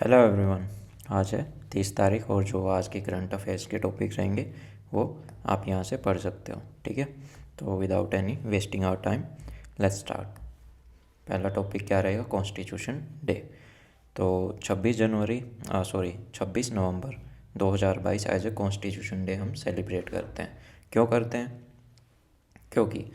Hello everyone. आज है 30 तारीख और जो आज के करंट अफेयर्स के टॉपिक रहेंगे वो आप यहाँ से पढ़ सकते हो। ठीक है, तो without any wasting our time let's start. पहला टॉपिक क्या रहेगा? Constitution day. तो 26 नवंबर 2022 एज ए कॉन्स्टिट्यूशन डे हम सेलिब्रेट करते हैं। क्यों करते हैं? क्योंकि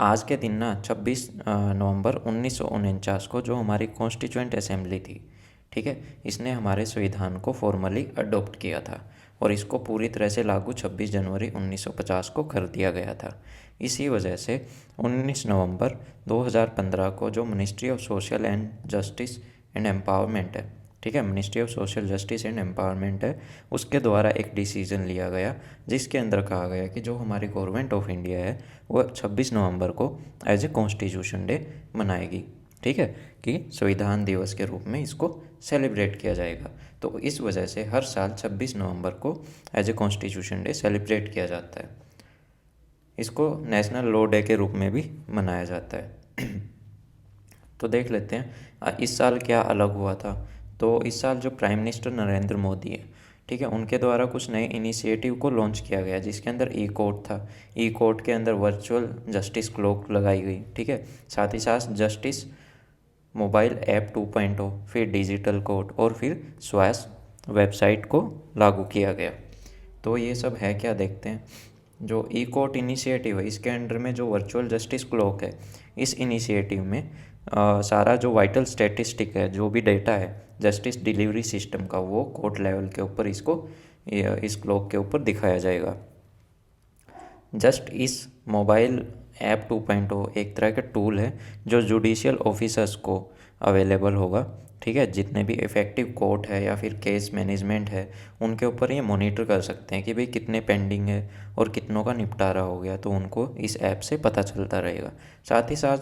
आज के दिन ना 26 नवंबर 1949 को जो हमारी कॉन्स्टिट्यूएंट असेंबली थी, ठीक है, इसने हमारे संविधान को फॉर्मली अडॉप्ट किया था और इसको पूरी तरह से लागू 26 जनवरी 1950 को कर दिया गया था। इसी वजह से 19 नवंबर 2015 को जो ministry of social and justice and empowerment है, ठीक है, ministry of social justice and empowerment है, उसके द्वारा एक डिसीजन लिया गया जिसके अंदर कहा गया कि जो हमारी गवर्नमेंट ऑफ इंडिया है वो 26 नवंबर को एज ए कॉन्स्टिट्यूशन डे मनाएगी। ठीक है, कि संविधान दिवस के रूप में इसको सेलिब्रेट किया जाएगा। तो इस वजह से हर साल 26 नवंबर को as a constitution day celebrate किया जाता है। इसको नेशनल लॉ डे के रूप में भी मनाया जाता है। तो देख लेते हैं इस साल क्या अलग हुआ था। तो इस साल जो प्राइम मिनिस्टर नरेंद्र मोदी है, ठीक है, उनके द्वारा कुछ नए इनिशिएटिव को लॉन्च किया गया जिसके अंदर ई कोर्ट था। ई कोर्ट के अंदर वर्चुअल जस्टिस क्लॉक लगाई गई, ठीक है, साथ ही साथ जस्टिस मोबाइल ऐप 2.0, फिर डिजिटल कोर्ट और फिर स्वास्थ्य वेबसाइट को लागू किया गया। तो ये सब है क्या, देखते हैं। जो ई कोर्ट इनिशिएटिव है इसके अंडर में जो वर्चुअल जस्टिस क्लॉक है, इस इनिशिएटिव में सारा जो वाइटल स्टैटिस्टिक है, जो भी डेटा है जस्टिस डिलीवरी सिस्टम का, वो कोर्ट लेवल के ऊपर इसको इस क्लॉक के ऊपर दिखाया जाएगा। जस्ट इस मोबाइल ऐप 2.0 एक तरह का टूल है जो जुडिशियल ऑफिसर्स को अवेलेबल होगा, ठीक है, जितने भी इफ़ेक्टिव कोर्ट है या फिर केस मैनेजमेंट है उनके ऊपर ये मॉनिटर कर सकते हैं कि भाई कितने पेंडिंग है और कितनों का निपटारा हो गया, तो उनको इस ऐप से पता चलता रहेगा। साथ ही साथ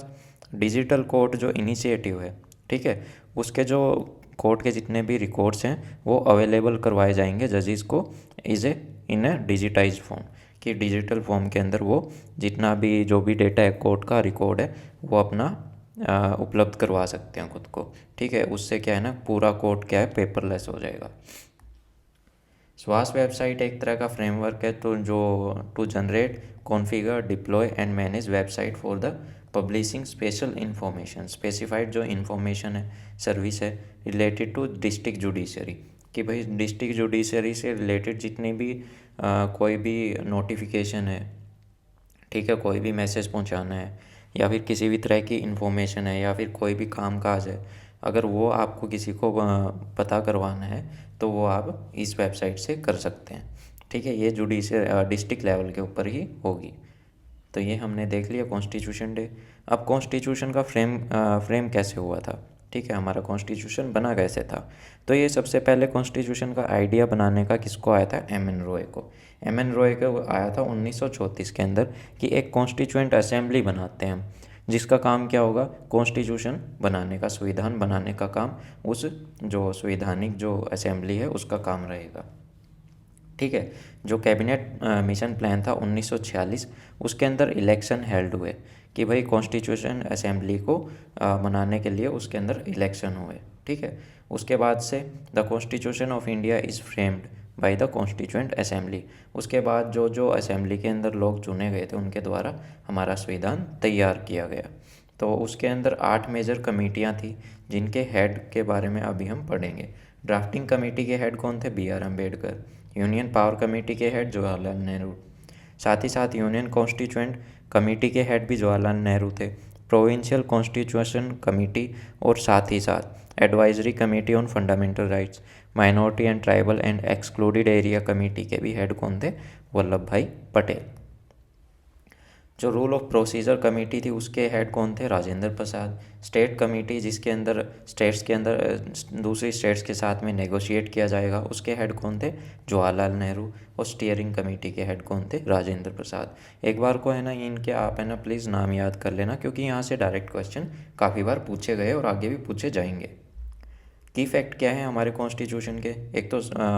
डिजिटल कोर्ट जो इनिशिएटिव है, ठीक है, उसके जो कोर्ट के जितने भी रिकॉर्ड्स हैं वो अवेलेबल करवाए जाएंगे जजेस को इन ए डिजिटाइज फॉर्म, कि डिजिटल फॉर्म के अंदर वो जितना भी जो भी डेटा है कोर्ट का रिकॉर्ड है वो अपना उपलब्ध करवा सकते हैं खुद को। ठीक है, उससे क्या है ना, पूरा कोर्ट क्या है, पेपरलेस हो जाएगा। स्वास्थ्य वेबसाइट एक तरह का फ्रेमवर्क है तो जो to generate configure deploy and manage website for the publishing special information, specified जो इंफॉर्मेशन है, सर्विस है रिलेटेड टू डिस्ट्रिक्ट जुडिशरी, कि भाई डिस्ट्रिक्ट जुडिशरी से रिलेटेड जितनी भी कोई भी नोटिफिकेशन है, ठीक है, कोई भी मैसेज पहुंचाना है या फिर किसी भी तरह की इन्फॉर्मेशन है या फिर कोई भी काम काज है, अगर वो आपको किसी को पता करवाना है तो वो आप इस वेबसाइट से कर सकते हैं। ठीक है, ये जुडिशियल डिस्ट्रिक्ट लेवल के ऊपर ही होगी। तो ये हमने देख लिया कॉन्स्टिट्यूशन डे। अब कॉन्स्टिट्यूशन का फ्रेम कैसे हुआ था, ठीक है, हमारा कॉन्स्टिट्यूशन बना कैसे था। तो ये सबसे पहले कॉन्स्टिट्यूशन का आइडिया बनाने का किसको आया था? एम एन रॉय को। एम एन रॉय को आया था 1934 के अंदर कि एक कॉन्स्टिट्यूएंट असेंबली बनाते हैं हम, जिसका काम क्या होगा, कॉन्स्टिट्यूशन बनाने का, संविधान बनाने का काम उस जो संवैधानिक जो असेंबली है उसका काम रहेगा। ठीक है, जो कैबिनेट मिशन प्लान था 1946, उसके अंदर इलेक्शन हेल्ड हुए कि भाई कॉन्स्टिट्यूशन असेंबली को बनाने के लिए उसके अंदर इलेक्शन हुए। ठीक है, उसके बाद से the constitution of India is framed by the constituent assembly. उसके बाद जो जो असेंबली के अंदर लोग चुने गए थे उनके द्वारा हमारा संविधान तैयार किया गया। तो उसके अंदर 8 मेजर कमेटियाँ थी जिनके हेड के बारे में अभी हम पढ़ेंगे। ड्राफ्टिंग कमेटी के हेड कौन थे? B R Ambedkar. Union power committee के हेड जवाहरलाल नेहरू। साथ ही साथ यूनियन कॉन्स्टिट्यूएंट कमेटी के हेड भी जवाहरलाल नेहरू थे। प्रोविंशियल कॉन्स्टिट्यूशन कमेटी और साथ ही साथ advisory committee on fundamental rights, minority and tribal and excluded area committee के भी हेड कौन थे? वल्लभ भाई पटेल। जो रूल ऑफ प्रोसीजर कमेटी थी उसके हेड कौन थे? राजेंद्र प्रसाद। स्टेट कमेटी जिसके अंदर स्टेट्स के अंदर दूसरी स्टेट्स के साथ में नेगोशिएट किया जाएगा, उसके हेड कौन थे? जवाहरलाल नेहरू। और स्टीयरिंग कमेटी के हेड कौन थे? राजेंद्र प्रसाद। एक बार को है ना इनके आप है ना प्लीज़ नाम याद कर लेना, क्योंकि यहाँ से डायरेक्ट क्वेश्चन काफ़ी बार पूछे गए और आगे भी पूछे जाएंगे। की फैक्ट क्या है हमारे कॉन्स्टिट्यूशन के? एक तो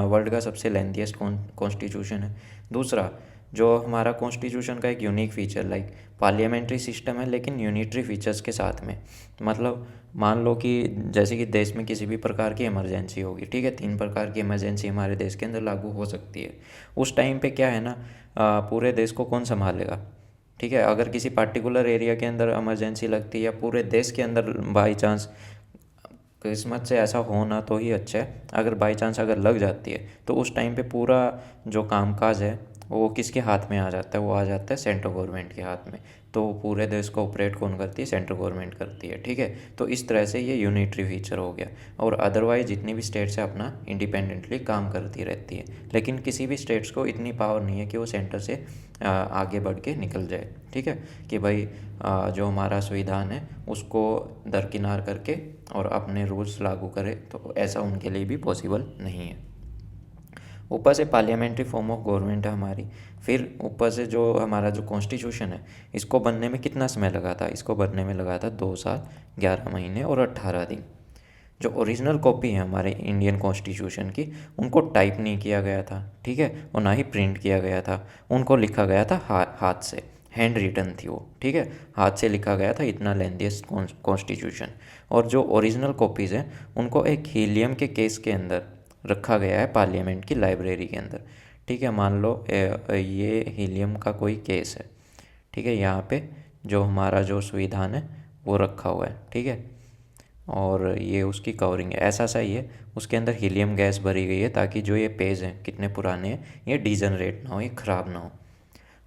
वर्ल्ड का सबसे लेंथीएस्ट कॉन्स्टिट्यूशन है। दूसरा, जो हमारा कॉन्स्टिट्यूशन का एक unique feature like parliamentary system है लेकिन यूनिटरी फीचर्स के साथ में। मतलब मान लो कि जैसे कि देश में किसी भी प्रकार की इमरजेंसी होगी, ठीक है, 3 प्रकार की इमरजेंसी हमारे देश के अंदर लागू हो सकती है। उस टाइम पे क्या है ना, पूरे देश को कौन संभालेगा, ठीक है। अगर किसी पार्टिकुलर एरिया के अंदर इमरजेंसी लगती है या पूरे देश के अंदर बाई चांस, किस्मत से ऐसा होना तो ही अच्छा है, अगर बाई चांस अगर लग जाती है तो उस टाइम पे पूरा जो कामकाज है वो किसके हाथ में आ जाता है, वो आ जाता है सेंट्रल गवर्नमेंट के हाथ में। तो पूरे देश को ऑपरेट कौन करती है, सेंट्रल गवर्नमेंट करती है, ठीक है। तो इस तरह से ये यूनिटरी फीचर हो गया। और अदरवाइज जितनी भी स्टेट्स है अपना इंडिपेंडेंटली काम करती रहती है, लेकिन किसी भी स्टेट्स को इतनी पावर नहीं है कि वो सेंटर से आगे बढ़ के निकल जाए, ठीक है, कि भाई जो हमारा संविधान है उसको दरकिनार करके और अपने रूल्स लागू करे, तो ऐसा उनके लिए भी पॉसिबल नहीं है। ऊपर से पार्लियामेंट्री फॉर्म ऑफ गवर्नमेंट है हमारी। फिर ऊपर से जो हमारा जो कॉन्स्टिट्यूशन है, इसको बनने में कितना समय लगा था, इसको बनने में लगा था 2 साल 11 महीने और 18 दिन। जो ओरिजिनल कॉपी है हमारे इंडियन कॉन्स्टिट्यूशन की, उनको टाइप नहीं किया गया था, ठीक है, और ना ही प्रिंट किया गया था, उनको लिखा गया था हाथ से, हैंड रिटन थी वो, ठीक है, हाथ से लिखा गया था इतना लेंथीएस्ट कॉन्स्टिट्यूशन। और जो ओरिजिनल कॉपीज़ हैं उनको एक हीलियम के केस के अंदर रखा गया है पार्लियामेंट की लाइब्रेरी के अंदर, ठीक है। मान लो ये हीलियम का कोई केस है, ठीक है, यहाँ पे जो हमारा जो संविधान है वो रखा हुआ है, ठीक है, और ये उसकी कवरिंग है, ऐसा सा ही है, उसके अंदर हीलियम गैस भरी गई है ताकि जो ये पेज हैं कितने पुराने हैं ये डिजनरेट ना हो, ये ख़राब ना हो।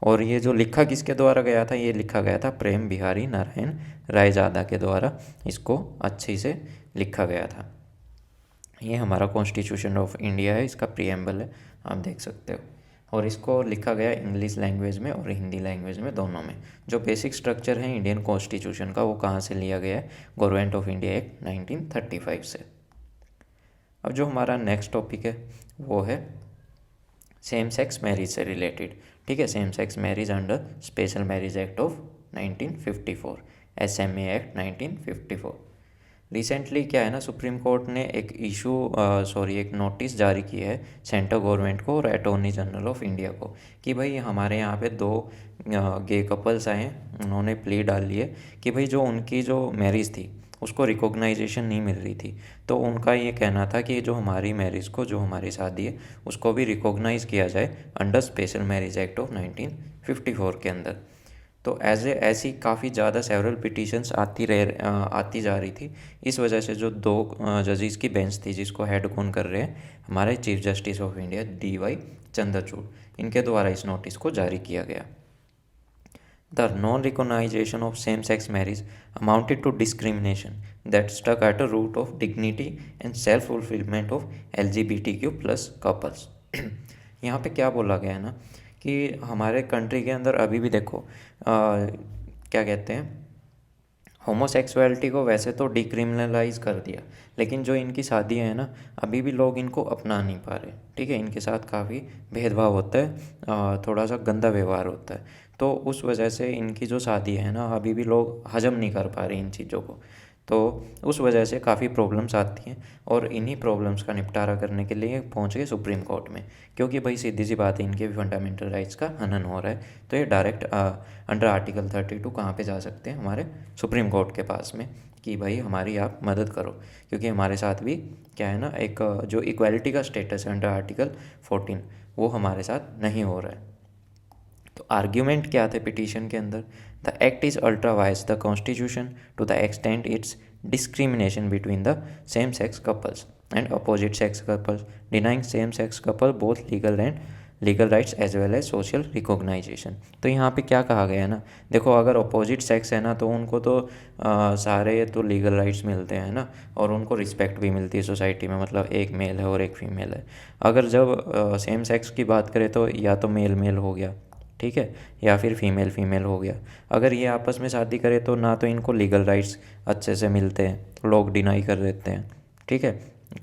और ये जो लिखा किसके द्वारा गया था, ये लिखा गया था प्रेम बिहारी नारायण रायजादा के द्वारा, इसको अच्छे से लिखा गया था। ये हमारा कॉन्स्टिट्यूशन ऑफ इंडिया है, इसका प्रीएम्बल है, आप देख सकते हो। और इसको लिखा गया इंग्लिश लैंग्वेज में और हिंदी लैंग्वेज में, दोनों में। जो बेसिक स्ट्रक्चर है इंडियन कॉन्स्टिट्यूशन का वो कहाँ से लिया गया है, गवर्नमेंट ऑफ इंडिया एक्ट 1935 से। अब जो हमारा नेक्स्ट टॉपिक है वो है सेम सेक्स मैरिज से रिलेटेड, ठीक है, same sex marriage under special marriage act of 1954, SMA act 1954। Recently क्या है ना, सुप्रीम कोर्ट ने एक नोटिस जारी किया है सेंट्रल गवर्नमेंट को और अटॉर्नी जनरल ऑफ इंडिया को कि भाई हमारे यहाँ पे 2 गे कपल्स आए हैं, उन्होंने प्ली डाल ली है कि भाई जो उनकी जो मैरिज थी उसको रिकॉग्नाइजेशन नहीं मिल रही थी। तो उनका ये कहना था कि जो हमारी मैरिज को, जो हमारी शादी है उसको भी रिकॉग्नाइज़ किया जाए under special marriage act of 1954 के अंदर। तो ऐसी काफ़ी ज़्यादा सेवरल पिटिशंस आती जा रही थी। इस वजह से जो 2 जजेस की बेंच थी जिसको हेड कौन कर रहे हैं, हमारे chief justice of India DY Chandrachud, इनके द्वारा इस नोटिस को जारी किया गया। The non-recognition of same-sex marriage amounted to discrimination that struck at a root of dignity and self-fulfillment of LGBTQ plus couples। यहाँ पे क्या बोला गया है ना कि हमारे कंट्री के अंदर अभी भी देखो क्या कहते हैं, होमोसेक्सुअलिटी को वैसे तो डिक्रिमिनलाइज कर दिया, लेकिन जो इनकी शादियाँ हैं ना अभी भी लोग इनको अपना नहीं पा रहे, ठीक है, इनके साथ काफ़ी भेदभाव होता है, थोड़ा सा गंदा व्यवहार होता है। तो उस वजह से इनकी जो शादी है ना अभी भी लोग हजम नहीं कर पा रहे इन चीज़ों को, तो उस वजह से काफ़ी प्रॉब्लम्स आती हैं। और इन्हीं प्रॉब्लम्स का निपटारा करने के लिए पहुंच गए सुप्रीम कोर्ट में, क्योंकि भाई सीधी सी बात है इनके भी फंडामेंटल राइट्स का हनन हो रहा है। तो ये डायरेक्ट अंडर आर्टिकल 32 कहाँ पे जा सकते हैं, हमारे सुप्रीम कोर्ट के पास में, कि भाई हमारी आप मदद करो, क्योंकि हमारे साथ भी क्या है ना एक जो इक्वालिटी का स्टेटस है अंडर आर्टिकल 14 वो हमारे साथ नहीं हो रहा है। तो आर्ग्यूमेंट क्या थे पिटीशन के अंदर, the act is ultra vires the constitution to the extent it's discrimination between the same sex couples and opposite sex couples, denying same sex couple both legal rights as well as social recognisation. तो यहाँ पे क्या कहा गया है ना, देखो अगर अपोजिट सेक्स है ना तो उनको तो सारे तो लीगल राइट्स मिलते हैं ना, और उनको रिस्पेक्ट भी मिलती है सोसाइटी में, मतलब एक मेल है और एक फीमेल है। अगर जब सेम सेक्स की बात करें तो या तो मेल मेल हो गया, ठीक है, या फिर फीमेल फीमेल हो गया। अगर ये आपस में शादी करें तो ना तो इनको लीगल राइट्स अच्छे से मिलते हैं, लोग डिनाई कर देते हैं, ठीक है,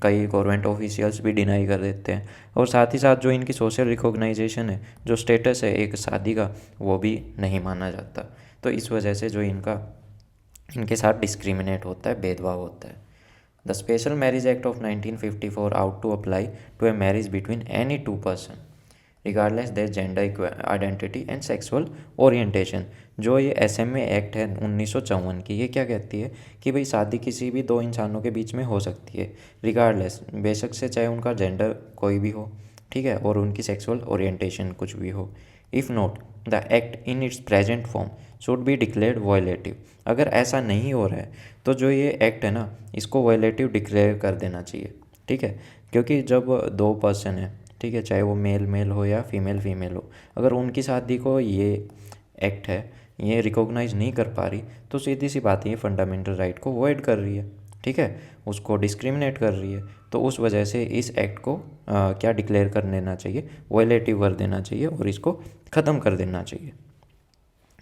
कई गवर्नमेंट ऑफिशियल्स भी डिनाई कर देते हैं। और साथ ही साथ जो इनकी सोशल रिकॉग्नाइजेशन है, जो स्टेटस है एक शादी का, वो भी नहीं माना जाता। तो इस वजह से जो इनके साथ डिस्क्रिमिनेट होता है, भेदभाव होता है। The special marriage act of 1954 ought to apply to a marriage between any 2 person regardless their gender identity and sexual orientation. जो ये SMA एक्ट है 1954 की, ये क्या कहती है कि भाई शादी किसी भी दो इंसानों के बीच में हो सकती है, रिगार्डलेस, बेशक से चाहे उनका जेंडर कोई भी हो, ठीक है, और उनकी सेक्सुअल ओरिएंटेशन कुछ भी हो। If not, the act in its present form should be declared violative. अगर ऐसा नहीं हो रहा है तो जो ये एक्ट है ना, इसको वायलेटिव डिक्लेयर कर देना चाहिए, ठीक है। क्योंकि जब दो पर्सन है, ठीक है, चाहे वो मेल मेल हो या फीमेल फीमेल हो, अगर उनकी शादी को ये एक्ट है ये रिकॉग्नाइज नहीं कर पा रही, तो सीधी सी बात है, ये फंडामेंटल राइट को वॉइड कर रही है, ठीक है, उसको डिस्क्रिमिनेट कर रही है। तो उस वजह से इस एक्ट को क्या डिक्लेयर कर देना चाहिए, वायलेटिव कर देना चाहिए और इसको ख़त्म कर देना चाहिए,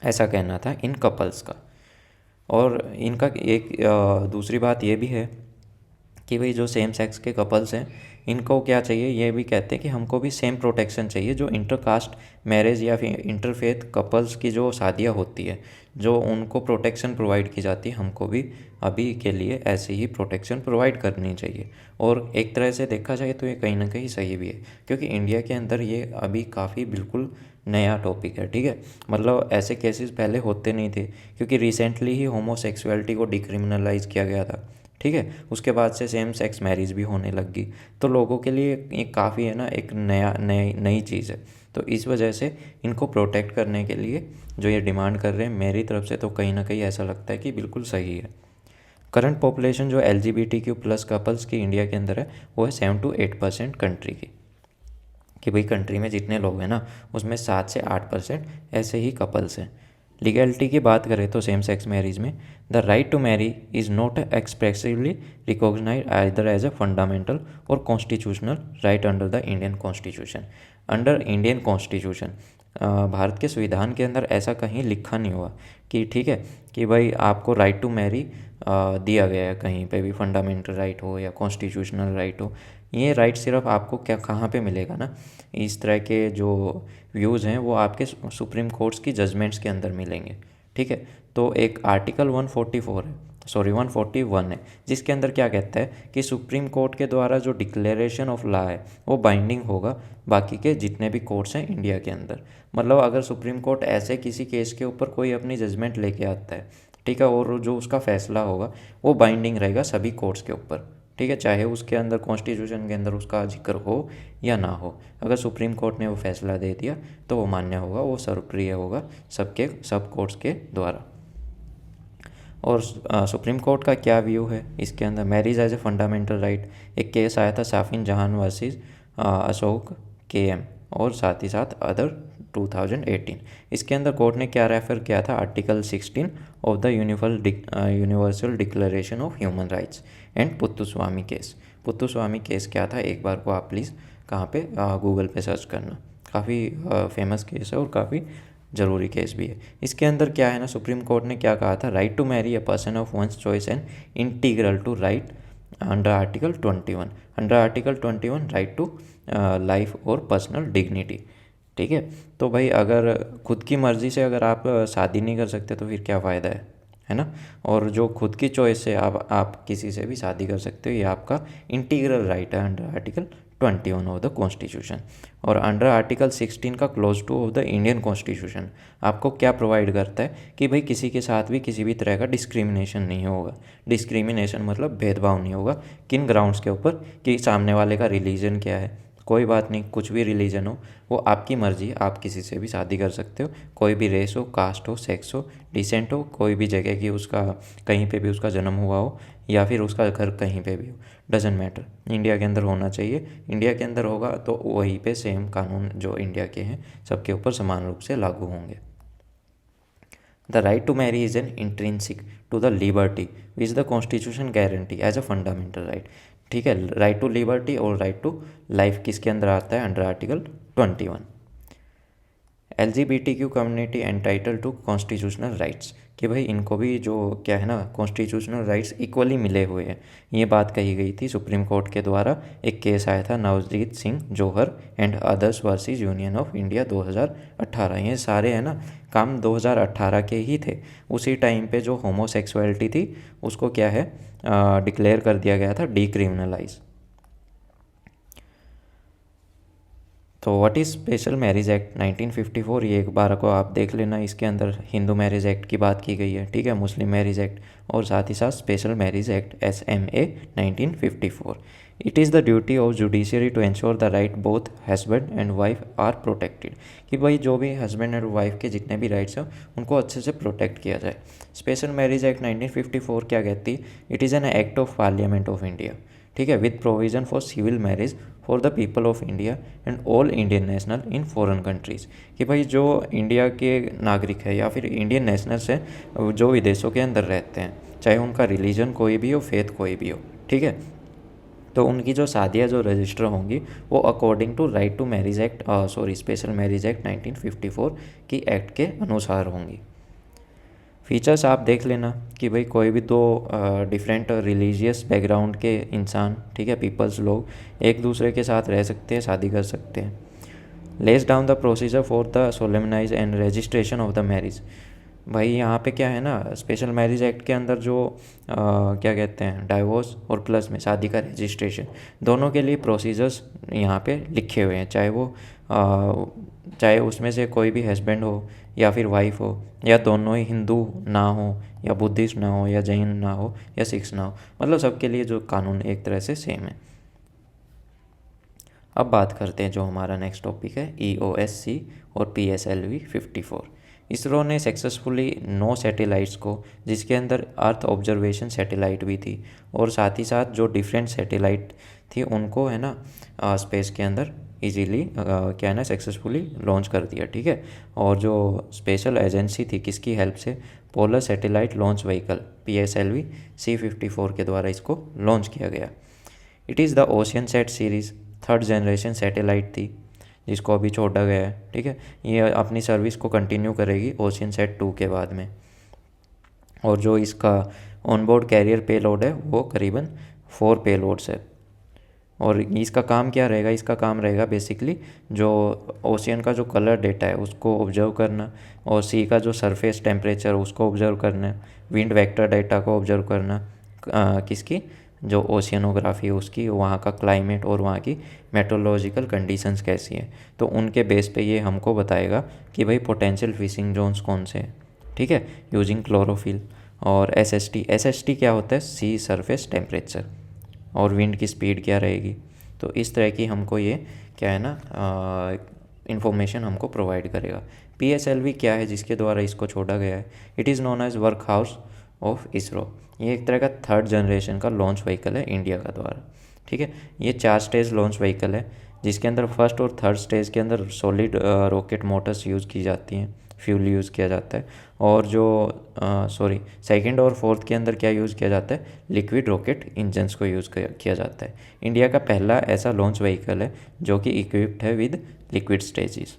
ऐसा कहना था इन कपल्स का। और इनका एक दूसरी बात ये भी है कि भाई जो सेम सेक्स के कपल्स हैं, इनको क्या चाहिए, ये भी कहते हैं कि हमको भी सेम प्रोटेक्शन चाहिए जो इंटरकास्ट मैरिज या फिर इंटरफेथ कपल्स की जो शादियाँ होती है, जो उनको प्रोटेक्शन प्रोवाइड की जाती है, हमको भी अभी के लिए ऐसी ही प्रोटेक्शन प्रोवाइड करनी चाहिए। और एक तरह से देखा जाए तो ये कहीं ना कहीं सही भी है, क्योंकि इंडिया के अंदर ये अभी काफ़ी बिल्कुल नया टॉपिक है, ठीक है। मतलब ऐसे केसेस पहले होते नहीं थे, क्योंकि रिसेंटली ही होमोसेक्सुअलिटी को डिक्रिमिनलाइज किया गया था, ठीक है। उसके बाद से सेम सेक्स मैरिज भी होने लग गई, तो लोगों के लिए ये काफ़ी है ना, एक नई चीज़ है। तो इस वजह से इनको प्रोटेक्ट करने के लिए जो ये डिमांड कर रहे हैं, मेरी तरफ से तो कहीं ना कहीं ऐसा लगता है कि बिल्कुल सही है। करंट पॉपुलेशन जो LGBTQ+ कपल्स की इंडिया के अंदर है, वो है 7 to 8% कंट्री की, कि भाई कंट्री में जितने लोग हैं ना, उसमें 7 से 8% ऐसे ही कपल्स हैं। लीगैलिटी की बात करें तो सेम सेक्स मैरिज में the right to marry is not expressively recognized either as a fundamental और constitutional right under the Indian constitution. Under Indian constitution, Bharat के संविधान के अंदर ऐसा कहीं लिखा नहीं हुआ कि ठीक है कि भाई आपको राइट टू मैरी दिया गया है, कहीं पे भी फंडामेंटल राइट हो या कॉन्स्टिट्यूशनल राइट हो। ये राइट सिर्फ आपको क्या कहाँ पे मिलेगा ना, इस तरह के जो व्यूज़ हैं वो आपके सुप्रीम कोर्ट्स की जजमेंट्स के अंदर मिलेंगे, ठीक है। तो एक आर्टिकल 144 है, सॉरी 141 है, जिसके अंदर क्या कहता है कि सुप्रीम कोर्ट के द्वारा जो डिक्लेरेशन ऑफ लॉ है वो बाइंडिंग होगा बाकी के जितने भी कोर्ट्स हैं इंडिया के अंदर। मतलब अगर सुप्रीम कोर्ट ऐसे किसी केस के ऊपर कोई अपनी जजमेंट लेके आता है, ठीक है, और जो उसका फैसला होगा वो बाइंडिंग रहेगा सभी कोर्ट्स के ऊपर, ठीक है, चाहे उसके अंदर कॉन्स्टिट्यूशन के अंदर उसका जिक्र हो या ना हो। अगर सुप्रीम कोर्ट ने वो फैसला दे दिया तो वो मान्य होगा, वो सर्वप्रिय होगा सब कोर्ट्स के द्वारा। और सुप्रीम कोर्ट का क्या व्यू है इसके अंदर, marriage as a fundamental right. एक केस आया था साफिन जहान वर्सेस अशोक KM, और साथ ही साथ अदर 2018। इसके अंदर कोर्ट ने क्या रेफर किया था, article 16 of the universal declaration of human rights and Puttaswamy case. Puttaswamy case क्या था, एक बार को आप प्लीज़ कहाँ पे गूगल पे सर्च करना, काफ़ी फेमस केस है और काफ़ी ज़रूरी केस भी है। इसके अंदर क्या है ना, सुप्रीम कोर्ट ने क्या कहा था, right to marry a person of one's choice and integral to right under article 21, under article 21 right to life और पर्सनल डिग्निटी, ठीक है। तो भाई अगर खुद की मर्ज़ी से अगर आप शादी नहीं कर सकते तो फिर क्या फ़ायदा है ना। और जो खुद की चॉइस से आप किसी से भी शादी कर सकते हो, ये आपका इंटीग्रल राइट है under article 21 of the constitution. और अंडर आर्टिकल 16 का close 2 of the Indian constitution आपको क्या प्रोवाइड करता है कि भाई किसी के साथ भी किसी भी तरह का डिस्क्रिमिनेशन नहीं होगा। डिस्क्रिमिनेशन मतलब भेदभाव नहीं होगा, किन ग्राउंड्स के ऊपर, कि सामने वाले का रिलीजन क्या है, कोई बात नहीं, कुछ भी रिलीजन हो, वो आपकी मर्ज़ी, आप किसी से भी शादी कर सकते हो, कोई भी रेस हो, कास्ट हो, सेक्स हो, डिसेंट हो, कोई भी जगह की उसका कहीं पे भी उसका जन्म हुआ हो या फिर उसका घर कहीं पे भी हो, डजेंट मैटर, इंडिया के अंदर होना चाहिए। इंडिया के अंदर होगा तो वहीं पे सेम कानून जो इंडिया के हैं सबके ऊपर समान रूप से लागू होंगे। The right to marry is an intrinsic to the liberty which the constitution guarantee as a fundamental right, ठीक है। राइट टू लिबर्टी और राइट टू लाइफ किसके अंदर आता है, under article 21। LGBTQ community entitled to constitutional rights, कि भाई इनको भी जो क्या है ना, कॉन्स्टिट्यूशनल राइट्स इक्वली मिले हुए हैं। ये बात कही गई थी सुप्रीम कोर्ट के द्वारा, एक केस आया था नवजीत Singh Johar and others versus union of India 2018। ये सारे है ना काम 2018 के ही थे। उसी टाइम पे जो होमोसेक्सुअलिटी थी उसको क्या है डिक्लेयर कर दिया गया था डीक्रिमिनलाइज। तो what is special marriage act 1954, ये एक बार को आप देख लेना। इसके अंदर हिंदू मैरिज एक्ट की बात की गई है, ठीक है, मुस्लिम मैरिज एक्ट और साथ ही साथ special marriage act SMA 1954। It is the duty of judiciary to ensure the right both husband and wife are protected, कि भाई जो भी हस्बैंड और वाइफ के जितने भी राइट्स हैं उनको अच्छे से प्रोटेक्ट किया जाए। स्पेशल मैरिज एक्ट 1954 क्या कहती है? It is an act of parliament of India, ठीक है, with provision for civil marriage for the people of India and all Indian national in foreign countries, कि भाई जो इंडिया के नागरिक है या फिर इंडियन नेशनल्स हैं जो विदेशों के अंदर रहते हैं, चाहे उनका रिलीजन कोई भी हो, फेथ कोई भी हो, ठीक है, तो उनकी जो शादियाँ जो रजिस्टर होंगी वो according to right to marriage act special marriage act 1954 की एक्ट के अनुसार होंगी। फीचर्स आप देख लेना कि भाई कोई भी दो डिफरेंट रिलीजियस बैकग्राउंड के इंसान, ठीक है, पीपल्स, लोग एक दूसरे के साथ रह सकते हैं, शादी कर सकते हैं। Lays down the procedure for the solemnize and registration of the marriage. भाई यहाँ पे क्या है ना, स्पेशल मैरिज एक्ट के अंदर जो क्या कहते हैं, डाइवोर्स और प्लस में शादी का रजिस्ट्रेशन, दोनों के लिए प्रोसीजर्स यहाँ पे लिखे हुए हैं, चाहे उसमें से कोई भी हस्बैंड हो या फिर वाइफ हो, या दोनों ही हिंदू ना हो या बुद्धिस्ट ना हो या जैन ना हो या सिख ना हो, मतलब सबके लिए जो कानून एक तरह से सेम है। अब बात करते हैं जो हमारा नेक्स्ट टॉपिक है EOSC और PSLV 54। इसरो ने सक्सेसफुली 9 सैटेलाइट्स को, जिसके अंदर अर्थ ऑब्जर्वेशन सैटेलाइट भी थी और साथ ही साथ जो डिफरेंट सैटेलाइट थी उनको है ना स्पेस के अंदर इजीली क्या है ना सक्सेसफुली लॉन्च कर दिया, ठीक है। और जो स्पेशल एजेंसी थी किसकी हेल्प से? Polar satellite launch vehicle PSLV C54 के द्वारा इसको लॉन्च किया गया। It is the ocean set series 3rd generation satellite थी जिसको अभी छोड़ा गया है, ठीक है। ये अपनी सर्विस को कंटिन्यू करेगी ओशियन सेट 2 के बाद में। और जो इसका ऑनबोर्ड कैरियर पेलोड है वो करीबन 4 पेलोड्स है। और इसका काम क्या रहेगा? इसका काम रहेगा बेसिकली जो ओशियन का जो कलर डेटा है उसको ऑब्जर्व करना, और सी का जो सरफेस टेम्परेचर उसको ऑब्जर्व करना, विंड वेक्टर डेटा को ऑब्जर्व करना, किसकी, जो ओशियनोग्राफी है उसकी, वहाँ का क्लाइमेट और वहाँ की मेट्रोलॉजिकल कंडीशंस कैसी है, तो उनके बेस पे ये हमको बताएगा कि भाई पोटेंशियल फिशिंग जोन्स कौन से हैं, ठीक है, यूजिंग क्लोरोफिल। और SST क्या होता है? सी सरफेस टेम्परेचर। और विंड की स्पीड क्या रहेगी। तो इस तरह की हमको ये क्या है ना इंफॉर्मेशन हमको प्रोवाइड करेगा। PSLV क्या है जिसके द्वारा इसको छोड़ा गया है? It is known as workhorse of ISRO. ये एक तरह का 3rd जनरेशन का लॉन्च व्हीकल है इंडिया का द्वारा, ठीक है। ये 4 स्टेज लॉन्च व्हीकल है जिसके अंदर फर्स्ट और थर्ड स्टेज के अंदर सॉलिड रॉकेट मोटर्स यूज़ की जाती हैं, फ्यूल यूज़ किया जाता है। और जो सेकंड और फोर्थ के अंदर क्या यूज़ किया जाता है? लिक्विड रॉकेट इंजन्स को यूज़ किया जाता है। इंडिया का पहला ऐसा लॉन्च व्हीकल है जो कि इक्विप्ड है विद लिक्विड स्टेजेस।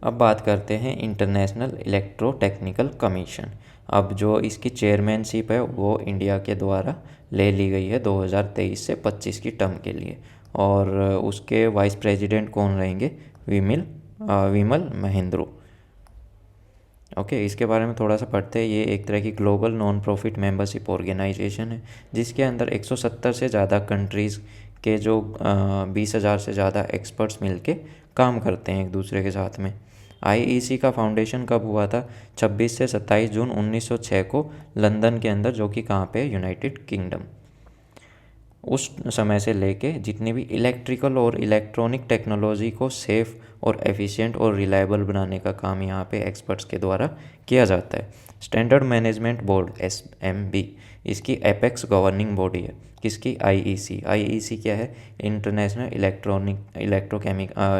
अब बात करते हैं इंटरनेशनल इलेक्ट्रोटेक्निकल कमीशन। अब जो इसकी चेयरमैनशिप है वो इंडिया के द्वारा ले ली गई है 2023 से 25 की टर्म के लिए, और उसके वाइस प्रेसिडेंट कौन रहेंगे? विमल महेंद्रू। ओके, इसके बारे में थोड़ा सा पढ़ते हैं। ये एक तरह की global non profit membership organisation है जिसके अंदर 170 से ज़्यादा कंट्रीज़ के जो 20,000 से ज़्यादा एक्सपर्ट्स मिलके काम करते हैं एक दूसरे के साथ में। IEC का फाउंडेशन कब हुआ था? 26 से 27 जून 1906 को लंदन के अंदर, जो कि कहाँ पे है? United kingdom. उस समय से लेके जितनी भी इलेक्ट्रिकल और इलेक्ट्रॉनिक टेक्नोलॉजी को सेफ़ और एफिशिएंट और रिलायबल बनाने का काम यहाँ पे एक्सपर्ट्स के द्वारा किया जाता है। स्टैंडर्ड मैनेजमेंट बोर्ड SMB इसकी एपेक्स गवर्निंग बॉडी है। किसकी? IEC क्या है? इंटरनेशनल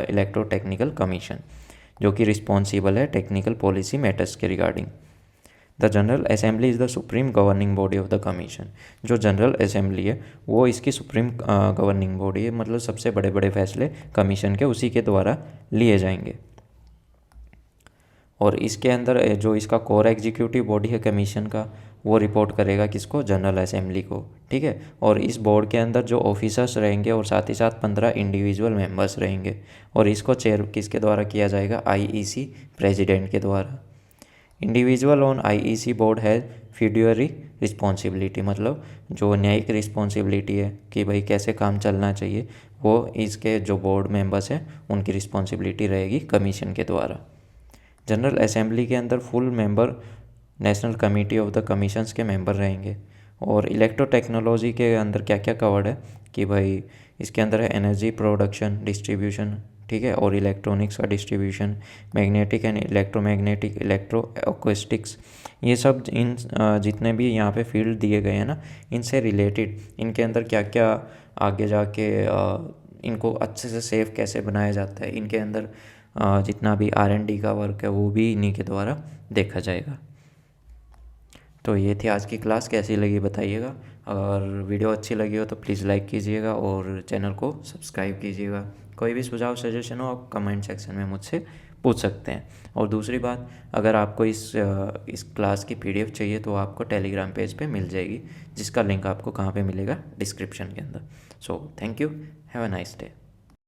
इलेक्ट्रोटेक्निकल कमीशन, जो कि रिस्पॉन्सिबल है टेक्निकल पॉलिसी मैटर्स के regarding. The general assembly is the supreme governing body of the commission. जो जनरल असेंबली है वो इसकी सुप्रीम गवर्निंग बॉडी है, मतलब सबसे बड़े बड़े फैसले कमीशन के उसी के द्वारा लिए जाएंगे। और इसके अंदर जो इसका कोर एग्जीक्यूटिव बॉडी है कमीशन का, वो रिपोर्ट करेगा किसको? जनरल असेंबली को, ठीक है। और इस बोर्ड के अंदर जो ऑफिसर्स रहेंगे और साथ ही साथ 15 इंडिविजुअल मेंबर्स रहेंगे, और इसको चेयर किसके द्वारा किया जाएगा? IEC प्रेसिडेंट के द्वारा। इंडिविजुअल ऑन IEC बोर्ड है फिड्यूरी रिस्पॉन्सिबिलिटी, मतलब जो न्यायिक रिस्पॉन्सिबिलिटी है कि भाई कैसे काम चलना चाहिए, वो इसके जो बोर्ड मेंबर्स हैं उनकी रिस्पॉन्सिबिलिटी रहेगी कमीशन के द्वारा। जनरल असेंबली के अंदर full member national committee of the commissions के मेंबर रहेंगे। और इलेक्ट्रो टेक्नोलॉजी के अंदर क्या क्या कवर्ड है कि भाई इसके अंदर है एनर्जी प्रोडक्शन डिस्ट्रीब्यूशन, ठीक है, और इलेक्ट्रॉनिक्स का distribution, magnetic and electromagnetic, electro acoustics, ये सब इन जितने भी यहाँ पे फील्ड दिए गए हैं ना, इनसे रिलेटेड इनके अंदर क्या क्या आगे जाके इनको अच्छे से सेफ कैसे बनाया जाता है, इनके अंदर जितना भी R&D का वर्क है वो भी इन्हीं के द्वारा देखा जाएगा। तो ये थी आज की क्लास, कैसी लगी बताइएगा। अगर वीडियो अच्छी लगी हो तो प्लीज़ लाइक कीजिएगा और चैनल को सब्सक्राइब कीजिएगा। कोई भी सुझाव सजेशन हो आप कमेंट सेक्शन में मुझसे पूछ सकते हैं। और दूसरी बात, अगर आपको इस क्लास की PDF चाहिए तो आपको टेलीग्राम पेज पे मिल जाएगी, जिसका लिंक आपको कहाँ पे मिलेगा, डिस्क्रिप्शन के अंदर। So thank you, have a nice day.